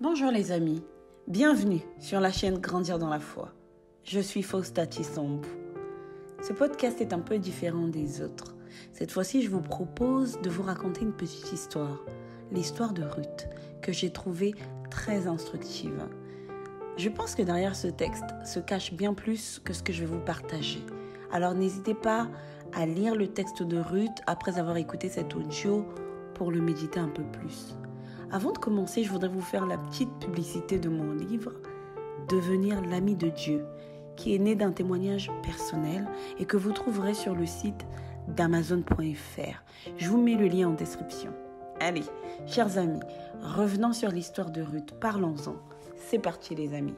Bonjour les amis, bienvenue sur la chaîne Grandir dans la foi. Je suis Fausta Tshisambu. Ce podcast est un peu différent des autres. Cette fois-ci, je vous propose de vous raconter une petite histoire, l'histoire de Ruth, que j'ai trouvée très instructive. Je pense que derrière ce texte se cache bien plus que ce que je vais vous partager. Alors n'hésitez pas à lire le texte de Ruth après avoir écouté cet audio pour le méditer un peu plus. Avant de commencer, je voudrais vous faire la petite publicité de mon livre « Devenir l'ami de Dieu » qui est né d'un témoignage personnel et que vous trouverez sur le site d'Amazon.fr. Je vous mets le lien en description. Allez, chers amis, revenons sur l'histoire de Ruth. Parlons-en. C'est parti les amis.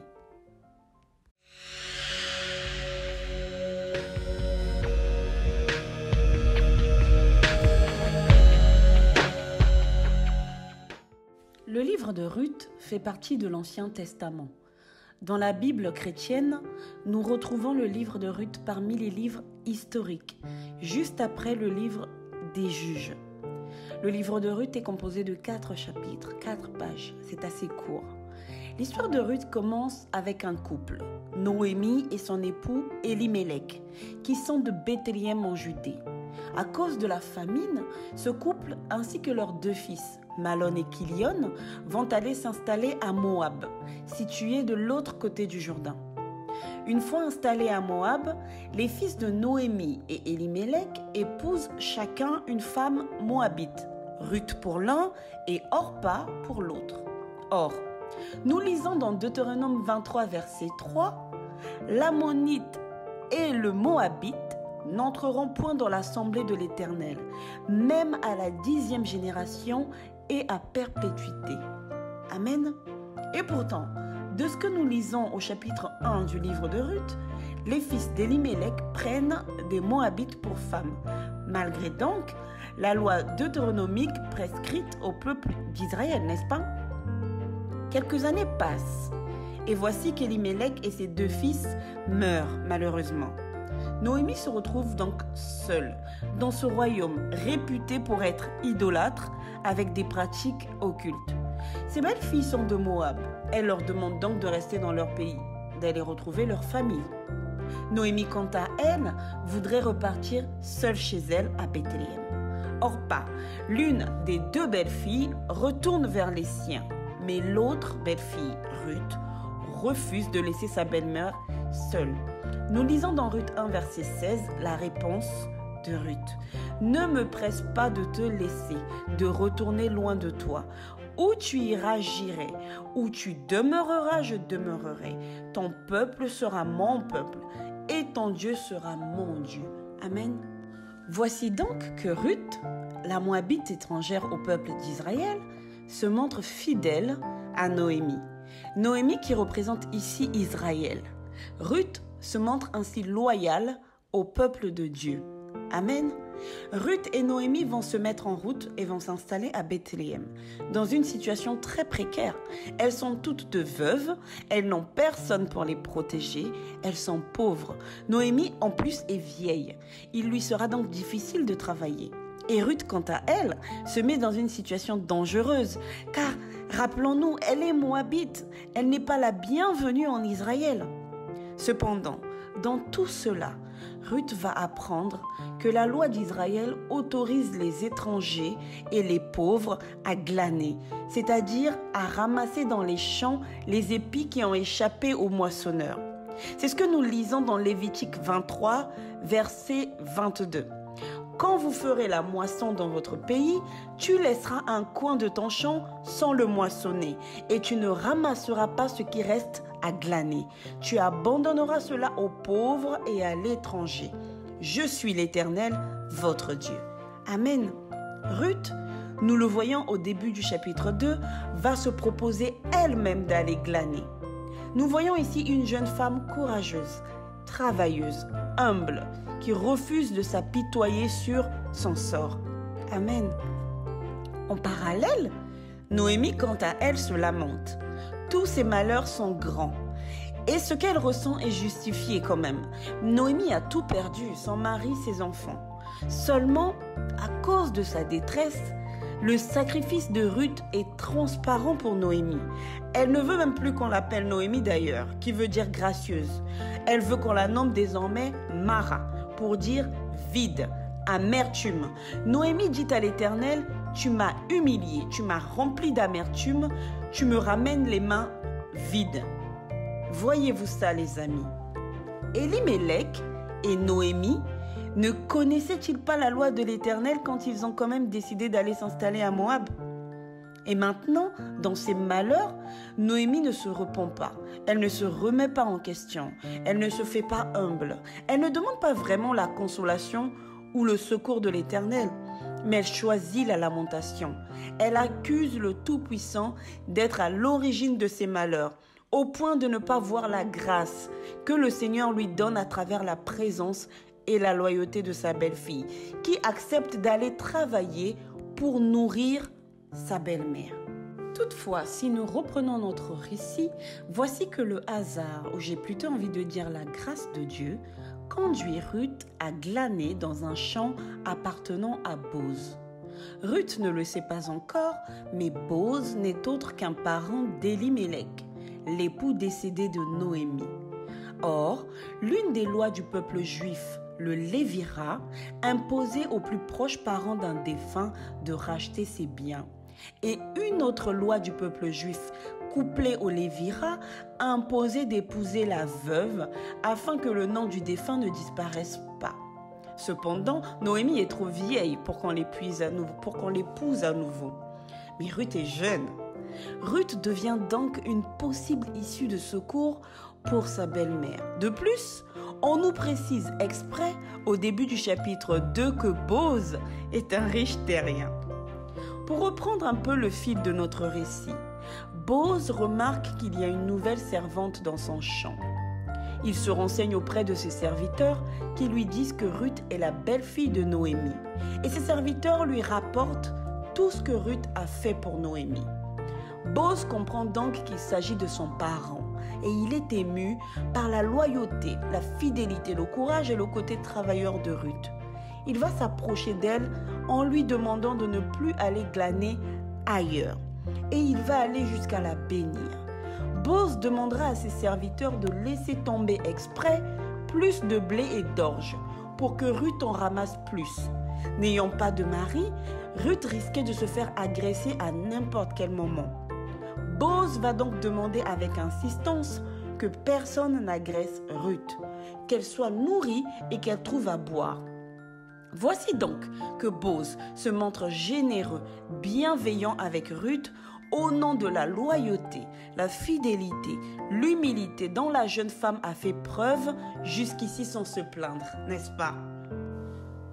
Le livre de Ruth fait partie de l'Ancien Testament. Dans la Bible chrétienne, nous retrouvons le livre de Ruth parmi les livres historiques, juste après le livre des Juges. Le livre de Ruth est composé de 4 chapitres, 4 pages, c'est assez court. L'histoire de Ruth commence avec un couple, Noémie et son époux Elimelech, qui sont de Bethléem en Judée. À cause de la famine, ce couple ainsi que leurs 2 fils, Malon et Kilion, vont aller s'installer à Moab, situé de l'autre côté du Jourdain. Une fois installés à Moab, les fils de Noémie et Elimelech épousent chacun une femme moabite, Ruth pour l'un et Orpa pour l'autre. Or, nous lisons dans Deutéronome 23, verset 3, « L'Ammonite et le Moabite n'entreront point dans l'assemblée de l'Éternel, même à la 10e génération et à perpétuité. » Amen. Et pourtant, de ce que nous lisons au chapitre 1 du livre de Ruth, les fils d'Elimelech prennent des Moabites pour femmes, malgré donc la loi deutéronomique prescrite au peuple d'Israël, n'est-ce pas? Quelques années passent, et voici qu'Elimelech et ses 2 fils meurent malheureusement. Noémie se retrouve donc seule dans ce royaume réputé pour être idolâtre avec des pratiques occultes. Ces belles filles sont de Moab. Elle leur demande donc de rester dans leur pays, d'aller retrouver leur famille. Noémie, quant à elle, voudrait repartir seule chez elle à Bethléem. Orpa, l'une des 2 belles filles, retourne vers les siens, mais l'autre belle fille, Ruth, refuse de laisser sa belle-mère seule. Nous lisons dans Ruth 1, verset 16, la réponse de Ruth. « Ne me presse pas de te laisser, de retourner loin de toi. Où tu iras, j'irai. Où tu demeureras, je demeurerai. Ton peuple sera mon peuple, et ton Dieu sera mon Dieu. » Amen. Voici donc que Ruth, la Moabite étrangère au peuple d'Israël, se montre fidèle à Noémie. Noémie qui représente ici Israël. Ruth se montre ainsi loyale au peuple de Dieu. Amen. Ruth et Noémie vont se mettre en route et vont s'installer à Bethléem, dans une situation très précaire. Elles sont toutes 2 veuves, elles n'ont personne pour les protéger, elles sont pauvres. Noémie, en plus, est vieille. Il lui sera donc difficile de travailler. Et Ruth, quant à elle, se met dans une situation dangereuse, car, rappelons-nous, elle est moabite, elle n'est pas la bienvenue en Israël. Cependant, dans tout cela, Ruth va apprendre que la loi d'Israël autorise les étrangers et les pauvres à glaner, c'est-à-dire à ramasser dans les champs les épis qui ont échappé aux moissonneurs. C'est ce que nous lisons dans Lévitique 23, verset 22. « Quand vous ferez la moisson dans votre pays, tu laisseras un coin de ton champ sans le moissonner, et tu ne ramasseras pas ce qui reste à glaner. Tu abandonneras cela aux pauvres et à l'étranger. Je suis l'Éternel, votre Dieu. » Amen. Ruth, nous le voyons au début du chapitre 2, va se proposer elle-même d'aller glaner. Nous voyons ici une jeune femme courageuse, travailleuse, humble, qui refuse de s'apitoyer sur son sort. Amen. En parallèle, Noémie, quant à elle, se lamente. Tous ses malheurs sont grands. Et ce qu'elle ressent est justifié quand même. Noémie a tout perdu, son mari, ses enfants. Seulement, à cause de sa détresse, Le sacrifice de Ruth est transparent pour Noémie. Elle ne veut même plus qu'on l'appelle Noémie d'ailleurs, qui veut dire gracieuse. Elle veut qu'on la nomme désormais Mara, pour dire vide, amertume. Noémie dit à l'Éternel, tu m'as humilié, tu m'as rempli d'amertume, tu me ramènes les mains vides. Voyez-vous ça les amis? Elimelech et Noémie ne connaissaient-ils pas la loi de l'Éternel quand ils ont quand même décidé d'aller s'installer à Moab? Et maintenant, dans ses malheurs, Noémie ne se repent pas. Elle ne se remet pas en question. Elle ne se fait pas humble. Elle ne demande pas vraiment la consolation ou le secours de l'Éternel, mais elle choisit la lamentation. Elle accuse le Tout-Puissant d'être à l'origine de ses malheurs, au point de ne pas voir la grâce que le Seigneur lui donne à travers la présence et la loyauté de sa belle-fille, qui accepte d'aller travailler pour nourrir sa belle-mère. Toutefois, si nous reprenons notre récit, voici que le hasard, ou j'ai plutôt envie de dire la grâce de Dieu, conduit Ruth à glaner dans un champ appartenant à Boz. Ruth ne le sait pas encore, mais Boz n'est autre qu'un parent d'Elimelech, l'époux décédé de Noémie. Or, l'une des lois du peuple juif, le Lévira, imposait aux plus proches parents d'un défunt de racheter ses biens. Et une autre loi du peuple juif, couplée au Lévira, imposait d'épouser la veuve afin que le nom du défunt ne disparaisse pas. Cependant, Noémie est trop vieille pour qu'on l'épouse à nouveau. Mais Ruth est jeune. Ruth devient donc une possible issue de secours pour sa belle-mère. De plus, on nous précise exprès au début du chapitre 2 que Boz est un riche terrien. Pour reprendre un peu le fil de notre récit, Boz remarque qu'il y a une nouvelle servante dans son champ. Il se renseigne auprès de ses serviteurs qui lui disent que Ruth est la belle-fille de Noémie. Et ses serviteurs lui rapportent tout ce que Ruth a fait pour Noémie. Boz comprend donc qu'il s'agit de son parent et il est ému par la loyauté, la fidélité, le courage et le côté travailleur de Ruth. Il va s'approcher d'elle en lui demandant de ne plus aller glaner ailleurs et il va aller jusqu'à la bénir. Boz demandera à ses serviteurs de laisser tomber exprès plus de blé et d'orge pour que Ruth en ramasse plus. N'ayant pas de mari, Ruth risquait de se faire agresser à n'importe quel moment. Boz va donc demander avec insistance que personne n'agresse Ruth, qu'elle soit nourrie et qu'elle trouve à boire. Voici donc que Boz se montre généreux, bienveillant avec Ruth au nom de la loyauté, la fidélité, l'humilité dont la jeune femme a fait preuve jusqu'ici sans se plaindre, n'est-ce pas?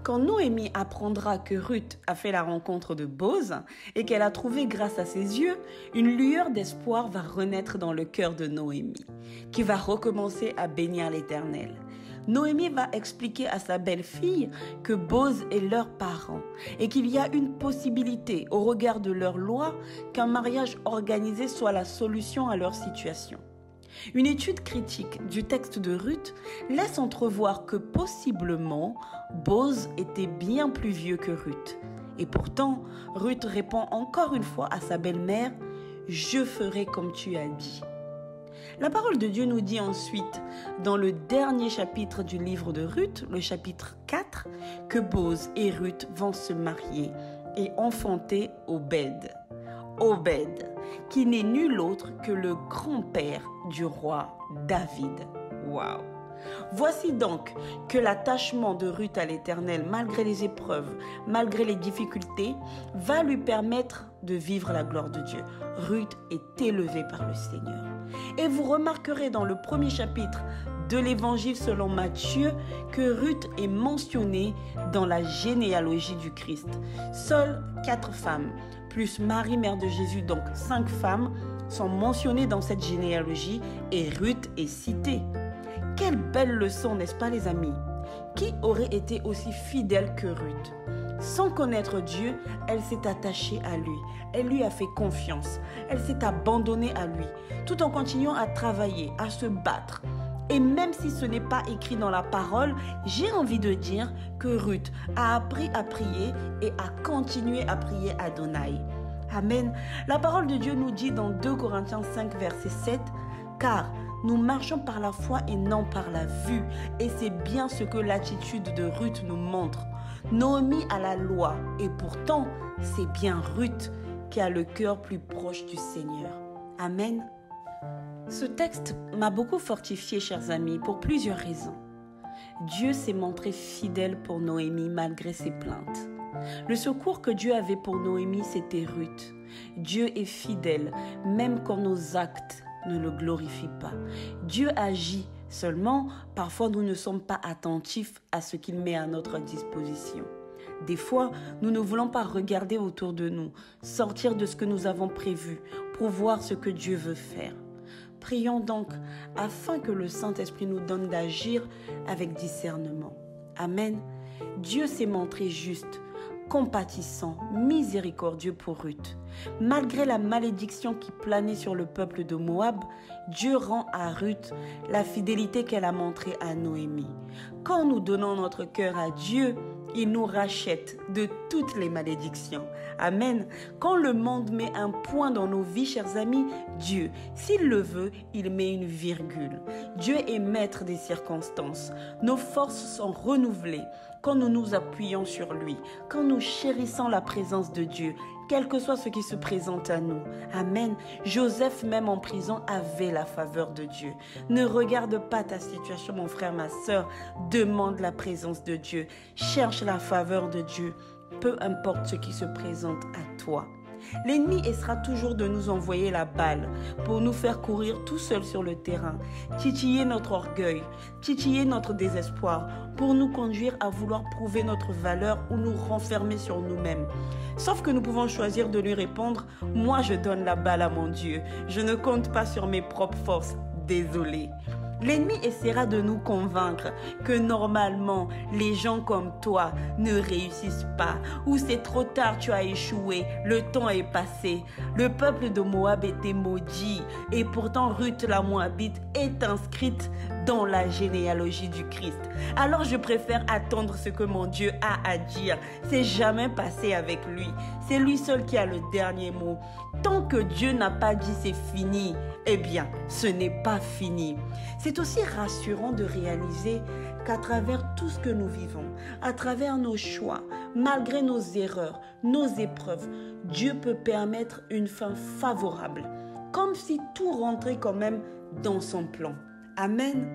Quand Noémie apprendra que Ruth a fait la rencontre de Boz et qu'elle a trouvé grâce à ses yeux, une lueur d'espoir va renaître dans le cœur de Noémie, qui va recommencer à bénir l'Éternel. Noémie va expliquer à sa belle-fille que Boz est leur parent et qu'il y a une possibilité, au regard de leur loi, qu'un mariage organisé soit la solution à leur situation. Une étude critique du texte de Ruth laisse entrevoir que possiblement Boz était bien plus vieux que Ruth. Et pourtant, Ruth répond encore une fois à sa belle-mère « Je ferai comme tu as dit ». La parole de Dieu nous dit ensuite, dans le dernier chapitre du livre de Ruth, le chapitre 4, que Boz et Ruth vont se marier et enfanter Obed. Obed, qui n'est nul autre que le grand-père du roi David. Waouh! Voici donc que l'attachement de Ruth à l'Éternel, malgré les épreuves, malgré les difficultés, va lui permettre de vivre la gloire de Dieu. Ruth est élevée par le Seigneur. Et vous remarquerez dans le premier chapitre de l'Évangile selon Matthieu que Ruth est mentionnée dans la généalogie du Christ. Seules 4 femmes, plus Marie, mère de Jésus, donc 5 femmes, sont mentionnées dans cette généalogie et Ruth est citée. Quelle belle leçon, n'est-ce pas les amis? Qui aurait été aussi fidèle que Ruth? Sans connaître Dieu, elle s'est attachée à lui. Elle lui a fait confiance. Elle s'est abandonnée à lui, tout en continuant à travailler, à se battre, Et même si ce n'est pas écrit dans la parole, j'ai envie de dire que Ruth a appris à prier et a continué à prier Adonai. Amen. La parole de Dieu nous dit dans 2 Corinthiens 5, verset 7, « Car nous marchons par la foi et non par la vue. » Et c'est bien ce que l'attitude de Ruth nous montre. Naomi a la loi et pourtant, c'est bien Ruth qui a le cœur plus proche du Seigneur. Amen. Ce texte m'a beaucoup fortifié, chers amis, pour plusieurs raisons. Dieu s'est montré fidèle pour Noémie malgré ses plaintes. Le secours que Dieu avait pour Noémie, c'était Ruth. Dieu est fidèle, même quand nos actes ne le glorifient pas. Dieu agit, seulement parfois nous ne sommes pas attentifs à ce qu'il met à notre disposition. Des fois, nous ne voulons pas regarder autour de nous, sortir de ce que nous avons prévu pour voir ce que Dieu veut faire. Prions donc afin que le Saint-Esprit nous donne d'agir avec discernement. Amen. Dieu s'est montré juste, compatissant, miséricordieux pour Ruth. Malgré la malédiction qui planait sur le peuple de Moab, Dieu rend à Ruth la fidélité qu'elle a montrée à Noémie. Quand nous donnons notre cœur à Dieu, il nous rachète de toutes les malédictions. Amen. Quand le monde met un point dans nos vies, chers amis, Dieu, s'il le veut, il met une virgule. Dieu est maître des circonstances. Nos forces sont renouvelées quand nous nous appuyons sur lui, quand nous chérissons la présence de Dieu, quel que soit ce qui se présente à nous. Amen. Joseph, même en prison, avait la faveur de Dieu. Ne regarde pas ta situation, mon frère, ma sœur. Demande la présence de Dieu. Cherche la faveur de Dieu. Peu importe ce qui se présente à toi. L'ennemi essaiera toujours de nous envoyer la balle pour nous faire courir tout seul sur le terrain, titiller notre orgueil, titiller notre désespoir, pour nous conduire à vouloir prouver notre valeur ou nous renfermer sur nous-mêmes. Sauf que nous pouvons choisir de lui répondre « Moi, je donne la balle à mon Dieu. Je ne compte pas sur mes propres forces. Désolé. » L'ennemi essaiera de nous convaincre que normalement, les gens comme toi ne réussissent pas, ou c'est trop tard, tu as échoué, le temps est passé. Le peuple de Moab était maudit et pourtant Ruth la Moabite est inscrite dans la généalogie du Christ. Alors je préfère attendre ce que mon Dieu a à dire. C'est jamais passé avec lui. C'est lui seul qui a le dernier mot. Tant que Dieu n'a pas dit c'est fini, eh bien, ce n'est pas fini. C'est aussi rassurant de réaliser qu'à travers tout ce que nous vivons, à travers nos choix, malgré nos erreurs, nos épreuves, Dieu peut permettre une fin favorable, comme si tout rentrait quand même dans son plan. Amen.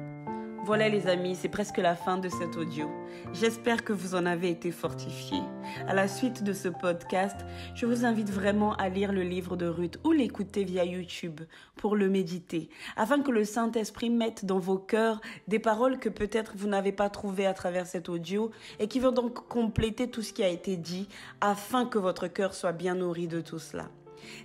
Voilà les amis, c'est presque la fin de cet audio. J'espère que vous en avez été fortifiés. À la suite de ce podcast, je vous invite vraiment à lire le livre de Ruth ou l'écouter via YouTube pour le méditer, afin que le Saint-Esprit mette dans vos cœurs des paroles que peut-être vous n'avez pas trouvées à travers cet audio et qui vont donc compléter tout ce qui a été dit afin que votre cœur soit bien nourri de tout cela.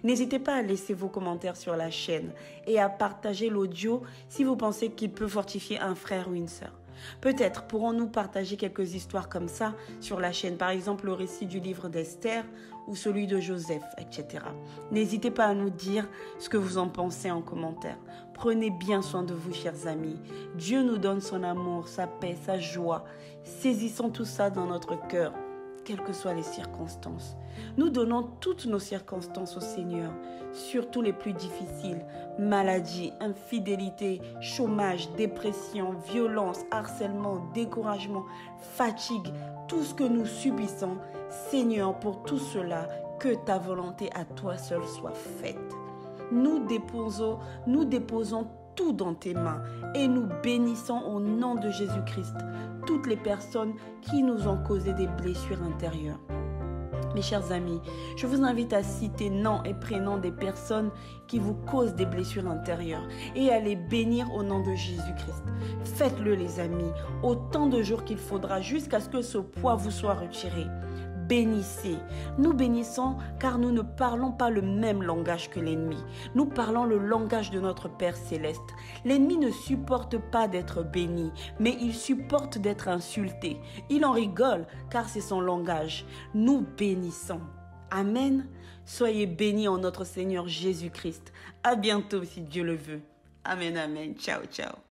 N'hésitez pas à laisser vos commentaires sur la chaîne et à partager l'audio si vous pensez qu'il peut fortifier un frère ou une sœur. Peut-être pourrons-nous partager quelques histoires comme ça sur la chaîne, par exemple le récit du livre d'Esther ou celui de Joseph, etc. N'hésitez pas à nous dire ce que vous en pensez en commentaire. Prenez bien soin de vous, chers amis. Dieu nous donne son amour, sa paix, sa joie. Saisissons tout ça dans notre cœur, quelles que soient les circonstances. Nous donnons toutes nos circonstances au Seigneur, surtout les plus difficiles, maladie, infidélité, chômage, dépression, violence, harcèlement, découragement, fatigue, tout ce que nous subissons. Seigneur, pour tout cela, que ta volonté à toi seul soit faite. Nous déposons tout dans tes mains et nous bénissons au nom de Jésus-Christ toutes les personnes qui nous ont causé des blessures intérieures. Mes chers amis, je vous invite à citer nom et prénom des personnes qui vous causent des blessures intérieures et à les bénir au nom de Jésus-Christ. Faites-le les amis, autant de jours qu'il faudra jusqu'à ce que ce poids vous soit retiré. Bénissez. Nous bénissons car nous ne parlons pas le même langage que l'ennemi. Nous parlons le langage de notre Père Céleste. L'ennemi ne supporte pas d'être béni, mais il supporte d'être insulté. Il en rigole car c'est son langage. Nous bénissons. Amen. Soyez bénis en notre Seigneur Jésus-Christ. À bientôt si Dieu le veut. Amen, amen. Ciao, ciao.